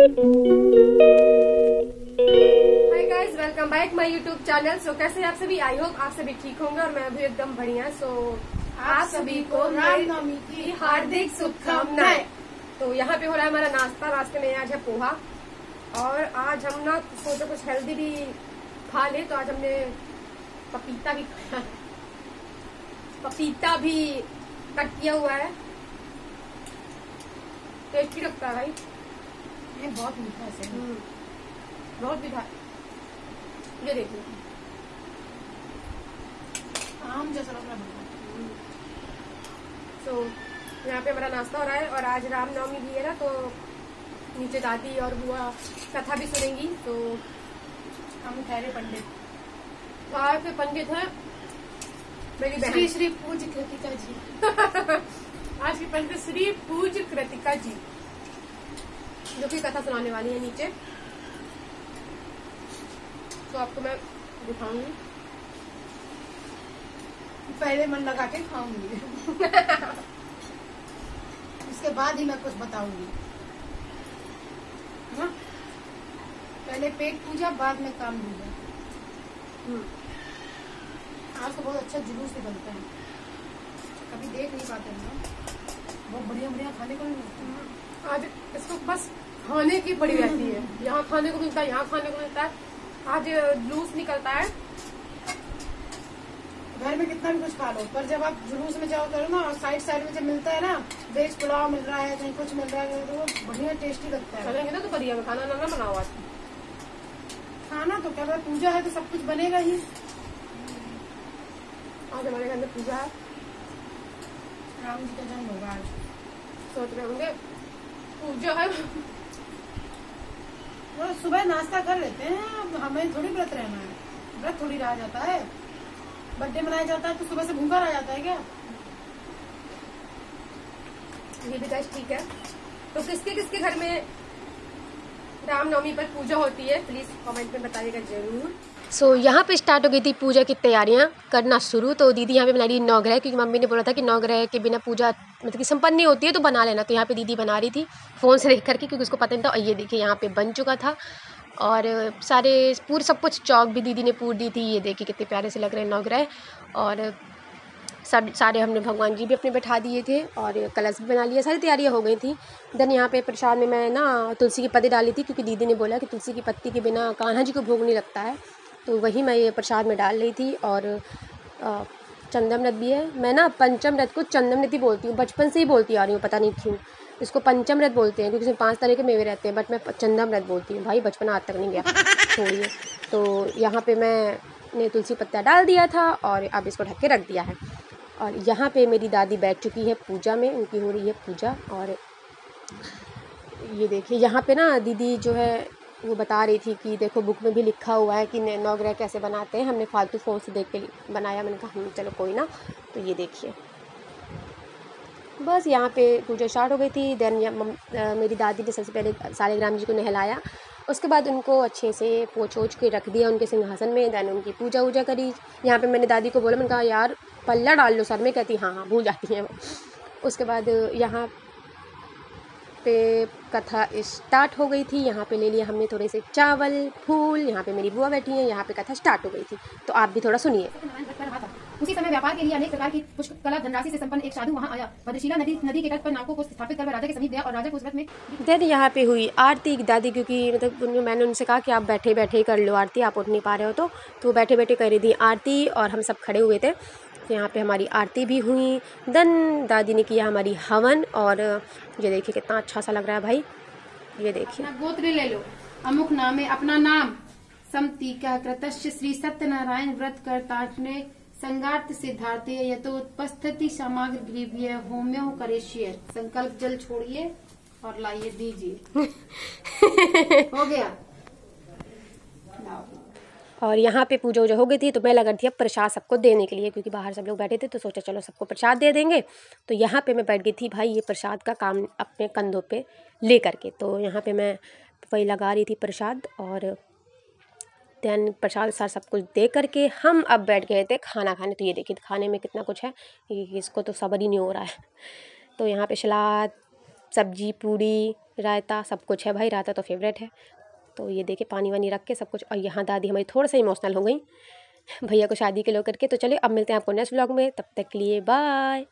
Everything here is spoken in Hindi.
Hi guys, welcome back my YouTube channel. So कैसे आप सभी? आई होप आप सभी ठीक होंगे और मैं भी एकदम बढ़िया। सो आप सभी को रामनवमी की हार्दिक शुभकामनाएं। तो यहाँ पे हो रहा है हमारा नाश्ता। रास्ते में आज है पोहा और आज हम ना सोचा कुछ हेल्दी भी खा ले, तो आज हमने पपीता भी खाया। पपीता भी कट किया हुआ है, टेस्टी लगता है भाई। ये बहुत मीठा है, बहुत मीठा। ये देखिए, आम जैसा लग रहा है। तो यहाँ पे हमारा नाश्ता हो रहा है और आज रामनवमी भी है ना, तो नीचे दादी और बुआ कथा भी सुनेंगी। तो हम ठहरे पंडित, बाहर के पंडित है मेरी बहन श्री श्री पूज्य कृतिका जी। आज की पंडित श्री पूज्य कृतिका जी, जो कि कथा सुनाने वाली है नीचे। तो आपको मैं दिखाऊंगी, पहले मन लगा के खाऊंगी उसके बाद ही मैं कुछ बताऊंगी, है ना? पहले पेट पूजा, बाद में काम पूजा। आज तो बहुत अच्छा जुलूस भी बनता है, कभी देख नहीं पाते हैं ना। बहुत बढ़िया बढ़िया खाने को मिलता है। आज इसको बस खाने की बड़ी रहती है। यहाँ खाने को मिलता है, यहाँ खाने को मिलता है। आज जुलूस निकलता है। घर में कितना भी कुछ खा लो, पर जब आप जुलूस में जाओ करो ना, साइड साइड में जब मिलता है ना, वेज पुलाव मिल रहा है, कहीं कुछ मिल रहा है, तो वो बढ़िया टेस्टी लगता है। चलेंगे ना तो बढ़िया में खाना ना बनाओ आज। खाना तो क्या, पूजा है तो सब कुछ बनेगा ही। आज हमारे घर में पूजा है, राम जी का जन्म होगा आज। सोच रहे होंगे पूजा है। तो सुबह नाश्ता कर लेते हैं, अब हमें थोड़ी व्रत रहना है। व्रत थोड़ी रह जाता है, बर्थडे मनाया जाता है तो सुबह से भूखा रह जाता है क्या? ये भी गाइस ठीक है। तो किसके किसके घर में रामनवमी पर पूजा होती है, प्लीज कमेंट में बताइएगा जरूर। सो यहाँ पे स्टार्ट हो गई थी पूजा की तैयारियां करना शुरू। तो दीदी यहाँ पे बना रही नवग्रह, क्योंकि मम्मी ने बोला था कि नवग्रह के बिना पूजा मतलब कि संपन्न नहीं होती है, तो बना लेना। तो यहाँ पे दीदी बना रही थी फ़ोन से देख करके, क्योंकि उसको पता नहीं था। और ये देखिए यहाँ पे बन चुका था और सारे पूरे सब कुछ चौक भी दीदी ने पूर दी थी। ये देखिए कितने प्यारे से लग रहे हैं नवग्रह। और सब सारे हमने भगवान जी भी अपने बैठा दिए थे और कलश भी बना लिया, सारी तैयारियां हो गई थी। देन यहाँ पे प्रसाद में मैं ना तुलसी की पत्ती डाली थी, क्योंकि दीदी ने बोला कि तुलसी की पत्ती के बिना कान्हा जी को भोग नहीं लगता है। तो वही मैं ये प्रसाद में डाल रही थी। और चंदमृत भी है। मैं ना पंचमृत को चंदमृत ही बोलती हूँ, बचपन से ही बोलती आ रही हूँ, पता नहीं क्यों। इसको पंचमृत बोलते हैं, क्योंकि इसमें 5 तरह के मेवे रहते हैं, बट मैं चंदमृत बोलती हूँ। भाई बचपन आज तक नहीं गया, छोड़िए। तो यहाँ पे मैंने तुलसी पत्ता डाल दिया था और अब इसको ढक के रख दिया है। और यहाँ पे मेरी दादी बैठ चुकी है पूजा में, उनकी हो रही है पूजा। और ये देखिए यहाँ पे ना दीदी जो है वो बता रही थी कि देखो बुक में भी लिखा हुआ है कि नवग्रह कैसे बनाते हैं। हमने फालतू फ़ोन से देख के बनाया। मैंने कहा चलो कोई ना। तो ये देखिए बस यहाँ पे पूजा स्टार्ट हो गई थी। देन मेरी दादी ने सबसे पहले सालिग्राम जी को नहलाया, उसके बाद उनको अच्छे से पोंछ ओछ के रख दिया उनके सिंहासन में। देन उनकी पूजा वूजा करी। यहाँ पे मैंने दादी को बोला, मैंने कहा यार पल्ला डाल लो सर में। कहती हाँ हाँ भूल जाती हैं वो। उसके बाद यहाँ पे कथा स्टार्ट हो गई थी। यहाँ पे ले लिया हमने थोड़े से चावल फूल। यहाँ पे मेरी बुआ बैठी है। यहाँ पे कथा स्टार्ट हो गई थी, तो आप भी थोड़ा सुनिए। उसी समय व्यापार के लिए अनेक प्रकार की पुष्कला धनराशि से संपन्न एक साधु वहां आया। भद्रशिला नदी के तट पर नावों को स्थापित कर राजा के समीप गया और राजा को उस व्रत में। देन यहाँ पे हुई आरती। दादी क्योंकि मतलब मैंने उनसे कहा कि आप बैठे बैठे कर लो आरती, आप उठ नहीं पा रहे हो तो बैठे बैठे कर रही थी आरती और हम सब खड़े हुए थे। तो यहाँ पे हमारी आरती भी हुई। देन दादी ने किया हमारी हवन। और ये देखिए कितना अच्छा सा लग रहा है भाई, ये देखिए। गोत्र ले लो, अमुक नाम है अपना नाम समतीका कृतश्च श्री सत्यनारायण व्रत करताने संगार्थ सिद्धार्थे यथोपस्थिति सामग्र ग्रीव्य होम्यो करेशिय। संकल्प जल छोड़िए और लाइए दीजिए। हो गया। और यहाँ पे पूजा वूजा हो गई थी, तो मैं लगा थी अब प्रसाद सबको देने के लिए, क्योंकि बाहर सब लोग बैठे थे। तो सोचा चलो सबको प्रसाद दे देंगे। तो यहाँ पे मैं बैठ गई थी भाई ये प्रसाद का काम अपने कंधों पे ले करके। तो यहाँ पे मैं वही लगा रही थी प्रसाद। और देन प्रसाद सार सब कुछ दे करके हम अब बैठ गए थे खाना खाने। तो ये देखिए खाने में कितना कुछ है, इसको तो सब्र ही नहीं हो रहा है। तो यहाँ पे सलाद, सब्जी, पूड़ी, रायता सब कुछ है भाई। रायता तो फेवरेट है। तो ये देखिए पानी वानी रख के सब कुछ। और यहाँ दादी हमारी थोड़ा सा इमोशनल हो गई भैया को शादी के लिए करके। तो चलिए अब मिलते हैं आपको नेक्स्ट व्लॉग में, तब तक के लिए बाय।